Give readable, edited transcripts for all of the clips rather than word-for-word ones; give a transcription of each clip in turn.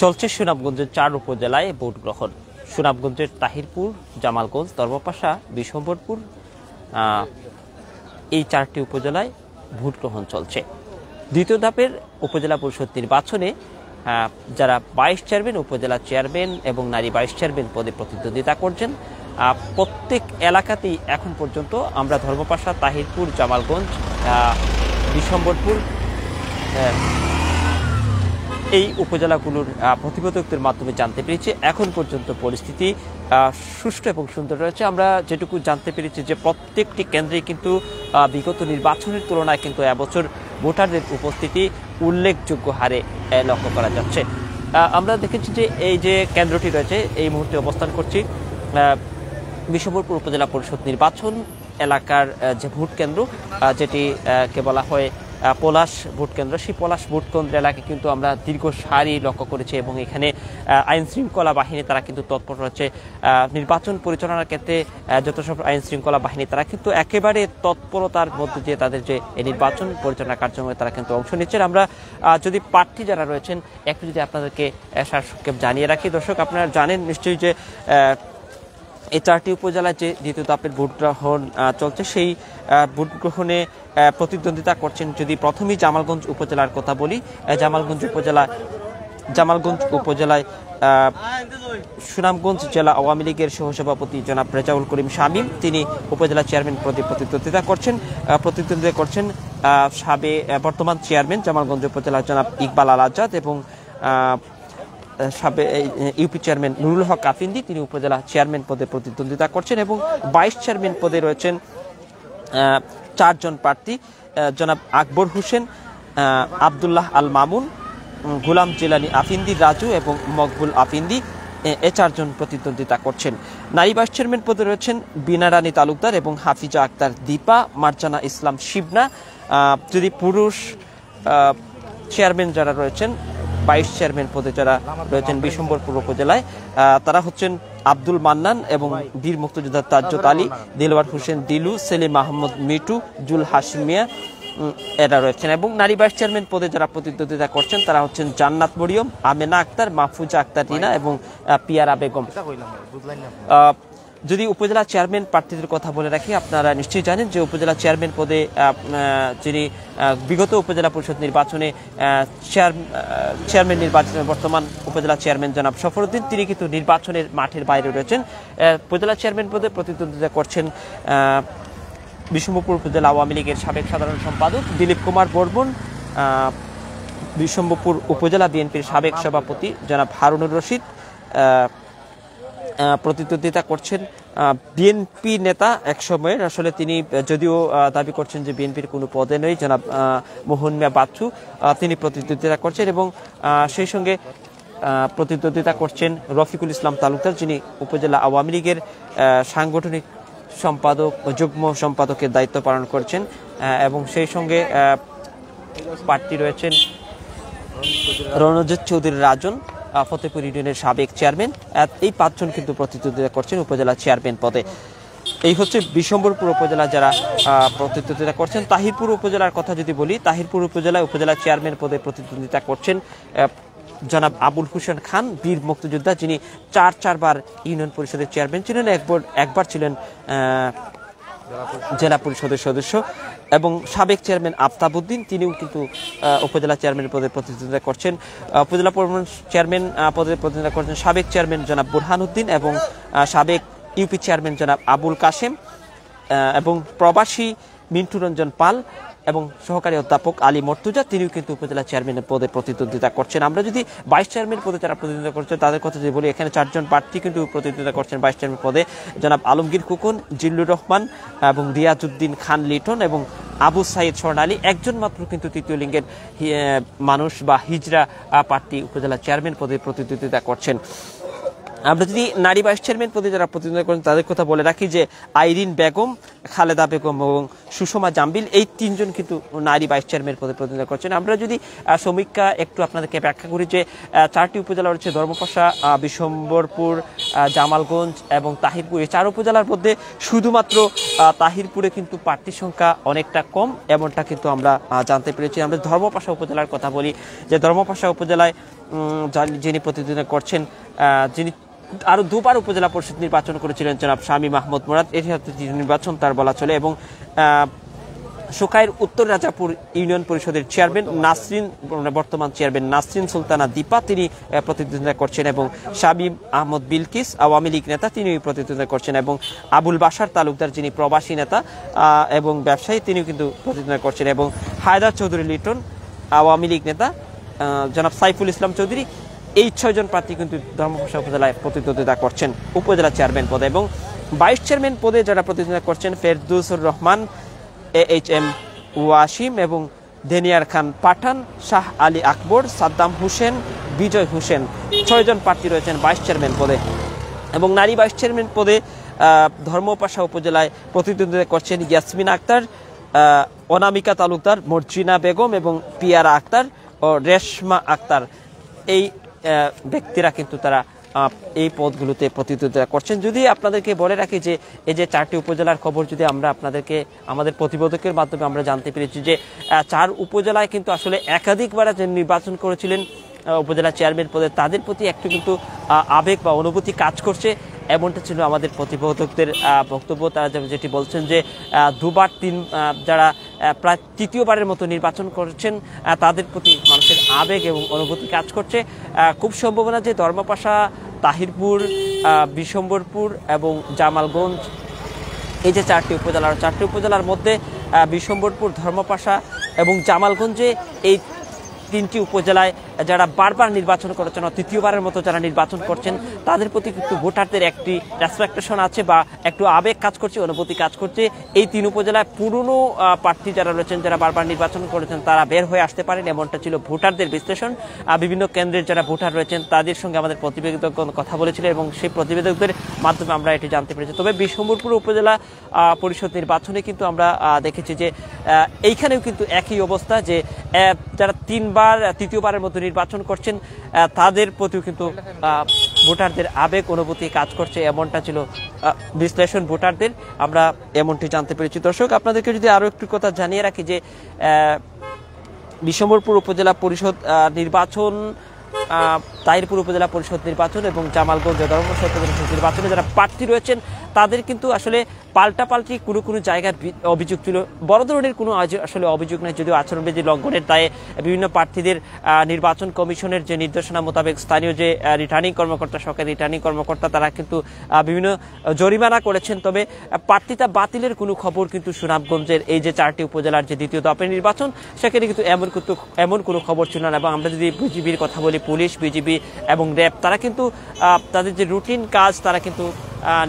চলছে সুনামগঞ্জের 4 উপজেলায় ভোট গ্রহণ। সুনামগঞ্জের তাহিরপুর, জামালগঞ্জ, ধর্মপাশা, বিশম্বরপুর এই 4টি উপজেলায় ভোট গ্রহণ চলছে। দ্বিতীয় ধাপের উপজেলা পরিষদ নির্বাচনে যারা ভাইস চেয়ারম্যান, উপজেলা চেয়ারম্যান এবং নারী ভাইস চেয়ারম্যান পদে প্রতিদ্বন্দ্বিতা করছেন, প্রত্যেক এলাকাতেই এখন পর্যন্ত আমরা ধর্মপাশা, তাহিরপুর, জামালগঞ্জ, বিশম্বরপুর এই উপজেলাগুলোর প্রতিবেদকদের মাধ্যমে জানতে পেরেছি এখন পর্যন্ত পরিস্থিতি সুষ্ঠু এবং সুন্দর রয়েছে। আমরা যেটুকু জানতে পেরেছি যে প্রত্যেকটি কেন্দ্রে কিন্তু বিগত নির্বাচনের তুলনায় কিন্তু এবছর ভোটারদের উপস্থিতি উল্লেখযোগ্য হারে লক্ষ্য করা যাচ্ছে। আমরা দেখেছি যে এই যে কেন্দ্রটি রয়েছে, এই মুহূর্তে অবস্থান করছি বিশম্বরপুর উপজেলা পরিষদ নির্বাচন এলাকার যে ভোট কেন্দ্র, যেটিকে বলা হয় পলাশ ভোট কেন্দ্র, সেই পলাশ ভোট কেন্দ্র এলাকায় কিন্তু আমরা দীর্ঘ সারি লক্ষ্য করেছি এবং এখানে আইন শৃঙ্খলা বাহিনী তারা কিন্তু তৎপর রয়েছে। নির্বাচন পরিচালনার ক্ষেত্রে যত সব আইন শৃঙ্খলা বাহিনী তারা কিন্তু একেবারে তৎপরতার মধ্যে দিয়ে তাদের যে নির্বাচন পরিচালনা কার্যক্রমে তারা কিন্তু অংশ নিচ্ছেন। আমরা যদি প্রার্থী যারা রয়েছেন একটু যদি আপনাদেরকে সারসংক্ষেপ জানিয়ে রাখি। দর্শক, আপনারা জানেন নিশ্চয়ই যে এই 4টি উপজেলায় যে দ্বিতীয় ধাপের ভোট গ্রহণ চলছে, সেই ভোট গ্রহণে প্রতিদ্বন্দ্বিতা করছেন। যদি প্রথমেই জামালগঞ্জ উপজেলার কথা বলি, জামালগঞ্জ উপজেলায় সুনামগঞ্জ জেলা আওয়ামী লীগের সহসভাপতি জনাব রেজাউল করিম শামীম, তিনি উপজেলা চেয়ারম্যান পদে প্রতিদ্বন্দ্বিতা করছেন। বর্তমান চেয়ারম্যান জামালগঞ্জ উপজেলার জনাব ইকবাল আল আজাদ এবং ইউপি চেয়ারম্যান নুরুল হক আফিন্দি, তিনি উপজেলা চেয়ারম্যান পদে প্রতিদ্বন্দ্বিতা করছেন এবং ভাইস চেয়ারম্যান পদে রয়েছেন 4 জন প্রার্থী, জনাব আকবর হোসেন, আবদুল্লাহ আল মামুন, গোলাম জিলানি আফিন্দি রাজু এবং মকবুল আফিন্দি, এ 4 জন প্রতিদ্বন্দ্বিতা করছেন। নারী ভাইস চেয়ারম্যান পদে রয়েছেন বিনা রানী তালুকদার এবং হাফিজা আক্তার দীপা, মার্জানা ইসলাম শিবনা। যদি পুরুষ চেয়ারম্যান যারা রয়েছেন, ভাইস চেয়ারম্যান পদে যারা রয়েছেন বিশম্বরপুর উপজেলায়, তারা হচ্ছেন আব্দুল মান্নান এবং বীর মুক্তিযোদ্ধা তাজ্জুদ আলী, দিলওয়ার হোসেন দিলু, সেলিম মাহমুদ মিটু, জুল হাশিমিয়া এরা রয়েছেন। এবং নারী ভাইস চেয়ারম্যান পদে যারা প্রতিদ্বন্দ্বিতা করছেন তারা হচ্ছেন জান্নাত মরিয়ম, আমেনা আক্তার, মাহফুজা আক্তার রিনা এবং পিয়ারা বেগম। যদি উপজেলা চেয়ারম্যান প্রার্থীদের কথা বলে রাখি, আপনারা নিশ্চয়ই জানেন যে উপজেলা চেয়ারম্যান পদে যিনি বিগত উপজেলা পরিষদ নির্বাচনে চেয়ারম্যান নির্বাচনে বর্তমান উপজেলা চেয়ারম্যান জনাব সফরউদ্দিন, তিনি কিন্তু নির্বাচনের মাঠের বাইরে রয়েছেন। উপজেলা চেয়ারম্যান পদে প্রতিদ্বন্দ্বিতা করছেন বিশম্বরপুর উপজেলা আওয়ামী লীগের সাবেক সাধারণ সম্পাদক দিলীপ কুমার বর্মন, বিশম্বরপুর উপজেলা বিএনপির সাবেক সভাপতি জনাব হারুনুর রশিদ, প্রতিদ্বন্দ্বিতা করছেন বিএনপি নেতা এক সময়ের, আসলে তিনি যদিও দাবি করছেন যে বিএনপির কোনো পদে নেই, জনাব মোহন মিয়া বাচ্চু, তিনি প্রতিদ্বন্দ্বিতা করছেন এবং সেই সঙ্গে প্রতিদ্বন্দ্বিতা করছেন রফিকুল ইসলাম তালুকদার, যিনি উপজেলা আওয়ামী লীগের সাংগঠনিক সম্পাদক ও যুগ্ম সম্পাদকের দায়িত্ব পালন করছেন এবং সেই সঙ্গে প্রার্থী রয়েছেন রণজিৎ চৌধুরী রাজন, ফতেপুর ইউনিয়নের সাবেক চেয়ারম্যান। এই 5 জন কিন্তু প্রতিদ্বন্দ্বিতা করছেন উপজেলা চেয়ারম্যান পদে। এই হচ্ছে বিশম্বরপুর উপজেলা যারা প্রতিদ্বন্দ্বিতা করছেন। তাহিরপুর উপজেলার কথা যদি বলি, তাহিরপুর উপজেলায় উপজেলা চেয়ারম্যান পদে প্রতিদ্বন্দ্বিতা করছেন জনাব আবুল হোসেন খান, বীর মুক্তিযোদ্ধা, যিনি 4 বার ইউনিয়ন পরিষদের চেয়ারম্যান ছিলেন, একবার ছিলেন জেলা পরিষদের সদস্য এবং সাবেক চেয়ারম্যান আফতাবউদ্দিন, তিনিও কিন্তু উপজেলা চেয়ারম্যান পদে প্রতিদ্বন্দ্বিতা করছেন। উপজেলা চেয়ারম্যান পদে প্রতিদ্বন্দ্বিতা করছেন সাবেক চেয়ারম্যান জনাব বুরহান উদ্দিন এবং সাবেক ইউপি চেয়ারম্যান জনাব আবুল কাশেম এবং প্রবাসী মিন্টু রঞ্জন পাল এবং সহকারী অধ্যাপক আলী মর্তুজা, তিনিও কিন্তু উপজেলা চেয়ারম্যানের পদে প্রতিদ্বন্দ্বিতা করছেন। আমরা যদি ভাইস চেয়ারম্যান পদে যারা প্রতিদ্বন্দ্বিতা করছেন তাদের কথা যদি বলি, এখানে 4 জন প্রার্থী কিন্তু প্রতিদ্বন্দ্বিতা করছেন ভাইস চেয়ারম্যান পদে, জনাব আলমগীর কুকুন, জিল্লুর রহমান এবং রিয়াজউদ্দিন খান লিটন এবং আবু সাইদ স্বর্ণালী। একজন মাত্র কিন্তু তৃতীয় লিঙ্গের মানুষ বা হিজড়া প্রার্থী উপজেলা চেয়ারম্যান পদে প্রতিদ্বন্দ্বিতা করছেন। আমরা যদি নারী ভাইস চেয়ারম্যান পদে যারা প্রতিদ্বন্দ্বিতা করেন তাদের কথা বলে রাখি যে আইরিন বেগম, খালেদা বেগম এবং সুষমা জাম্বিল, এই তিনজন কিন্তু নারী ভাইস চেয়ারম্যান পদে প্রতিদ্বন্দ্বিতা করছেন। আমরা যদি সমীক্ষা একটু আপনাদেরকে ব্যাখ্যা করি যে 4টি উপজেলা রয়েছে, ধর্মপাশা, বিশম্বরপুর, জামালগঞ্জ এবং তাহিরপুর। এই 4 উপজেলার মধ্যে শুধুমাত্র তাহিরপুরে কিন্তু প্রার্থীর সংখ্যা অনেকটা কম, এমনটা কিন্তু আমরা জানতে পেরেছি। আমরা ধর্মপাশা উপজেলার কথা বলি যে ধর্মপাশা উপজেলায় যিনি প্রতিদ্বন্দ্বিতা করছেন, যিনি আরো 2বার উপজেলা পরিষদ নির্বাচন করেছিলেন জনাব শামীম মাহমুদ মুরাদ, এটি হচ্ছে নির্বাচন তার বলা চলে। এবং সুকাইর উত্তর রাজাপুর ইউনিয়ন পরিষদের চেয়ারম্যান নাসরিন, বর্তমান চেয়ারম্যান নাসরিন সুলতানা দীপা, তিনি প্রতিদ্বন্দ্বিতা করছেন। এবং শামীম আহমদ বিলকিস, আওয়ামী লীগ নেতা, তিনি প্রতিদ্বন্দ্বিতা করছেন। এবং আবুল বাশার তালুকদার, যিনি প্রবাসী নেতা এবং ব্যবসায়ী, তিনিও কিন্তু প্রতিদ্বন্দ্বিতা করছেন। এবং হায়দার চৌধুরী লিটন, আওয়ামী লীগ নেতা, জনাব সাইফুল ইসলাম চৌধুরী, এই 6 জন প্রার্থী কিন্তু ধর্মপাশা উপজেলায় প্রতিদ্বন্দ্বিতা করছেন উপজেলা চেয়ারম্যান পদে। এবং ভাইস চেয়ারম্যান পদে যারা প্রতিদ্বন্দ্বিতা করছেন ফেরদৌসুর রহমান, AHM ওয়াসিম এবং দেনিয়ার খান পাঠান, শাহ আলী আকবর, সাদ্দাম হোসেন, বিজয় হোসেন, 6 জন প্রার্থী রয়েছেন ভাইস চেয়ারম্যান পদে। এবং নারী ভাইস চেয়ারম্যান পদে ধর্মপাশা উপজেলায় প্রতিদ্বন্দ্বিতা করছেন ইয়াসমিন আক্তার, অনামিকা তালুকদার, মর্জিনা বেগম এবং পিয়ারা আক্তার ও রেশমা আক্তার। এই ব্যক্তিরা কিন্তু তারা এই পদগুলোতে প্রতিদ্বন্দ্বিতা করছেন। যদি আপনাদেরকে বলে রাখি যে এই যে 4টি উপজেলার খবর যদি আমরা আপনাদেরকে আমাদের প্রতিবেদকের মাধ্যমে আমরা জানতে পেরেছি যে 4 উপজেলায় কিন্তু আসলে একাধিকবার যে নির্বাচন করেছিলেন উপজেলা চেয়ারম্যান পদে, তাদের প্রতি একটু কিন্তু আবেগ বা অনুভূতি কাজ করছে, এমনটা ছিল আমাদের প্রতিবেদকদের বক্তব্য। তারা যেটি বলছেন যে 2বার যারা প্রায় 3য়বারের মতো নির্বাচন করছেন, তাদের প্রতি মানুষের আবেগ এবং অনুভূতি কাজ করছে। খুব সম্ভাবনা যে ধর্মপাশা, তাহিরপুর, বিশম্বরপুর এবং জামালগঞ্জ, এই যে 4টি উপজেলার মধ্যে বিশম্বরপুর, ধর্মপাশা এবং জামালগঞ্জে এই 3টি উপজেলায় যারা বারবার নির্বাচন করেছেন, 3য়বারের মতো যারা নির্বাচন করছেন, তাদের প্রতি কিন্তু ভোটারদের একটি রেসপেক্টেশন আছে বা একটু আবেগ কাজ করছে, অনুভূতি কাজ করছে। এই 3 উপজেলায় পুরনো প্রার্থী যারা রয়েছেন, যারা বারবার নির্বাচন করেছেন, তারা বের হয়ে আসতে পারেন, এমনটা ছিল ভোটারদের বিশ্লেষণ। বিভিন্ন কেন্দ্রের যারা ভোটার রয়েছেন তাদের সঙ্গে আমাদের প্রতিবেদক কথা বলেছিলেন এবং সেই প্রতিবেদকদের মাধ্যমে আমরা এটি জানতে পেরেছি। তবে বিশম্বরপুর উপজেলা পরিষদ নির্বাচনে কিন্তু আমরা দেখেছি যে এইখানেও কিন্তু একই অবস্থা, যে যারা 3য়বারের মতো নির্বাচন করছেন তাদের প্রতিও কিন্তু ভোটারদের আবেগ অনুভূতি কাজ করছে, এমনটা ছিল বিশ্লেষণ ভোটারদের, আমরা এমনটি জানতে পেরেছি। দর্শক, আপনাদেরকে যদি আরো একটু কথা জানিয়ে রাখি যে বিশম্বরপুর উপজেলা পরিষদ নির্বাচন, তাহিরপুর উপজেলা পরিষদ নির্বাচন এবং জামালগঞ্জ ধর্মপাশা পরিষদ নির্বাচনে যারা প্রার্থী রয়েছেন তাদের কিন্তু আসলে পাল্টাপাল্টি কোনো জায়গার অভিযোগ ছিল, বড় ধরনের কোনো আসলে অভিযোগ নেই, যদিও আচরণবিধি লঙ্ঘনের দায়ে বিভিন্ন প্রার্থীদের নির্বাচন কমিশনের যে নির্দেশনা মোতাবেক স্থানীয় যে রিটার্নিং কর্মকর্তা, সরকারি রিটার্নিং কর্মকর্তা, তারা কিন্তু বিভিন্ন জরিমানা করেছেন। তবে প্রার্থিতা বাতিলের কোনো খবর কিন্তু সুনামগঞ্জের এই যে 4টি উপজেলার যে 2য় দফার নির্বাচন, সেখানে কিন্তু এমন কোনো খবর ছিল না। এবং আমরা যদি বিজিবির কথা বলি, পুলিশ, বিজিবি এবং র্যাব, তারা কিন্তু তাদের যে রুটিন কাজ, তারা কিন্তু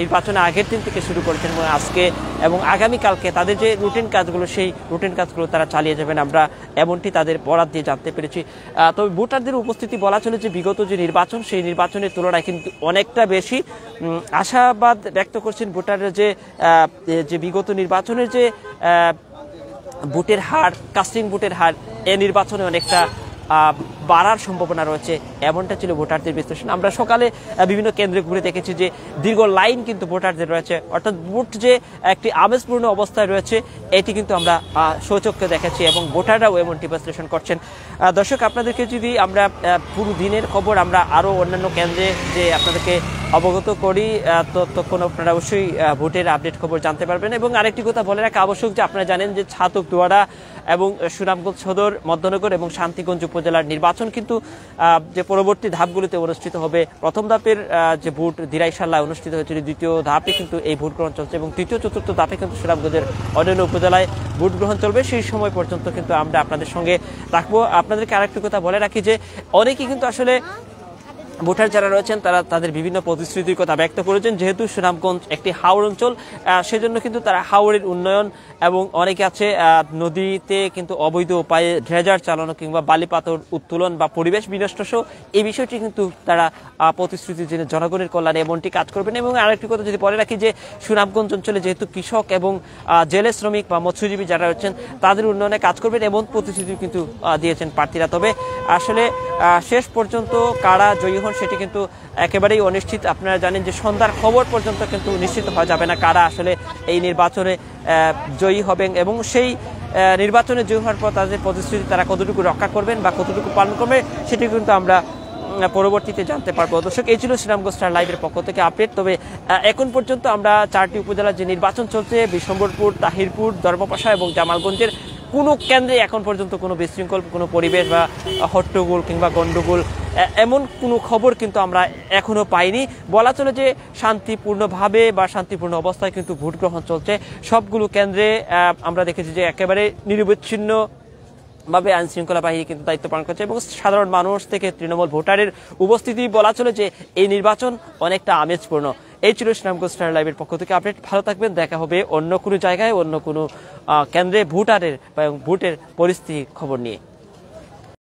নির্বাচনের আগের দিন থেকে শুরু করেছেন এবং আজকে এবং আগামীকালকে তাদের যে রুটিন কাজগুলো, সেই রুটিন কাজগুলো তারা চালিয়ে যাবেন, আমরা এমনটি তাদের বরাত দিয়ে জানতে পেরেছি। তবে ভোটারদের উপস্থিতি বলা চলে যে বিগত যে নির্বাচন, সেই নির্বাচনের তুলনায় কিন্তু অনেকটা বেশি আশাবাদ ব্যক্ত করছেন ভোটাররা যে বিগত নির্বাচনের যে ভোটের হার, কাস্টিং ভোটের হার, এই নির্বাচনে অনেকটা বাড়ার সম্ভাবনা রয়েছে, এমনটা ছিল ভোটারদের বিশ্লেষণ। আমরা সকালে বিভিন্ন কেন্দ্রে ঘুরে দেখেছি যে দীর্ঘ লাইন কিন্তু ভোটারদের রয়েছে, অর্থাৎ ভোট যে একটি আবেগপূর্ণ অবস্থায় রয়েছে, এটি কিন্তু আমরা স্বচক্ষে দেখেছি এবং ভোটাররাও এমনটি বিশ্লেষণ করছেন। দর্শক, আপনাদেরকে যদি আমরা পুরো দিনের খবর আমরা আরও অন্যান্য কেন্দ্রে যে আপনাদেরকে অবগত করি, তখন আপনারা অবশ্যই ভোটের আপডেট খবর জানতে পারবেন। এবং আরেকটি কথা বলে রাখা আবশ্যক যে আপনারা জানেন যে ছাতক, দোয়ারা এবং সুনামগঞ্জ সদর, মধ্যনগর এবং শান্তিগঞ্জ উপজেলার নির্বাচন কিন্তু যে পরবর্তী ধাপগুলিতে অনুষ্ঠিত হবে। প্রথম ধাপের যে ভোট দিরাইশাল্লায় অনুষ্ঠিত হয়েছিল, 2য় ধাপে কিন্তু এই ভোট গ্রহণ চলছে এবং 3য়, 4র্থ ধাপে কিন্তু সুনামগঞ্জের অন্যান্য উপজেলায় ভোট গ্রহণ চলবে। সেই সময় পর্যন্ত কিন্তু আমরা আপনাদের সঙ্গে থাকবো। আপনাদেরকে আরেকটি কথা বলে রাখি যে অনেকেই কিন্তু আসলে ভোটার যারা রয়েছেন তারা তাদের বিভিন্ন প্রতিশ্রুতির কথা ব্যক্ত করেছেন। যেহেতু সুনামগঞ্জ একটি হাওর অঞ্চল, সেজন্য কিন্তু তারা হাওরের উন্নয়ন এবং অনেকে আছে নদীতে কিন্তু অবৈধ উপায়ে ড্রেজার চালানো কিংবা বালি পাথর উত্তোলন বা পরিবেশ বিনষ্ট সহ এই বিষয়টি কিন্তু তারা প্রতিশ্রুতি জেনে জনগণের কল্যাণে এমনটি কাজ করবেন। এবং আরেকটি কথা যদি বলে রাখি যে সুনামগঞ্জ অঞ্চলে যেহেতু কৃষক এবং জেলে শ্রমিক বা মৎস্যজীবী যারা রয়েছেন তাদের উন্নয়নে কাজ করবেন এমন প্রতিশ্রুতি কিন্তু দিয়েছেন প্রার্থীরা। তবে আসলে শেষ পর্যন্ত কারা জয়ী হন সেটি কিন্তু একেবারেই অনিশ্চিত। আপনারা জানেন যে সন্ধ্যার খবর পর্যন্ত কিন্তু নিশ্চিত হওয়া যাবে না কারা আসলে এই নির্বাচনে জয়ী হবেন এবং সেই নির্বাচনে জয়ী হওয়ার পর তাদের প্রতিশ্রুতি তারা কতটুকু রক্ষা করবেন বা কতটুকু পালন করবে সেটি কিন্তু আমরা পরবর্তীতে জানতে পারবো। দর্শক, এই ছিল সুনামগঞ্জ স্টার লাইভের পক্ষ থেকে আপডেট। তবে এখন পর্যন্ত আমরা 4টি উপজেলার যে নির্বাচন চলছে বিশম্বরপুর, তাহিরপুর, ধর্মপাশা এবং জামালগঞ্জের কোনো কেন্দ্রে এখন পর্যন্ত কোনো বিশৃঙ্খল কোনো পরিবেশ বা হট্টগোল কিংবা গন্ডগোল এমন কোনো খবর কিন্তু আমরা এখনো পাইনি। বলা চলে যে শান্তিপূর্ণভাবে বা শান্তিপূর্ণ অবস্থায় কিন্তু ভোট গ্রহণ চলছে। সবগুলো কেন্দ্রে আমরা দেখেছি যে একেবারে নিরবিচ্ছিন্ন ভাবে আইন শৃঙ্খলা বাহিনী কিন্তু দায়িত্ব পালন করছে এবং সাধারণ মানুষ থেকে তৃণমূল ভোটারের উপস্থিতি বলা চলে যে এই নির্বাচন অনেকটা আমেজপূর্ণ। এই ছিল সুনামগঞ্জ স্টার লাইভের পক্ষ থেকে আপডেট। ভালো থাকবেন, দেখা হবে অন্য কোনো জায়গায় অন্য কোনো কেন্দ্রে ভোটারের বা ভোটের পরিস্থিতি খবর নিয়ে।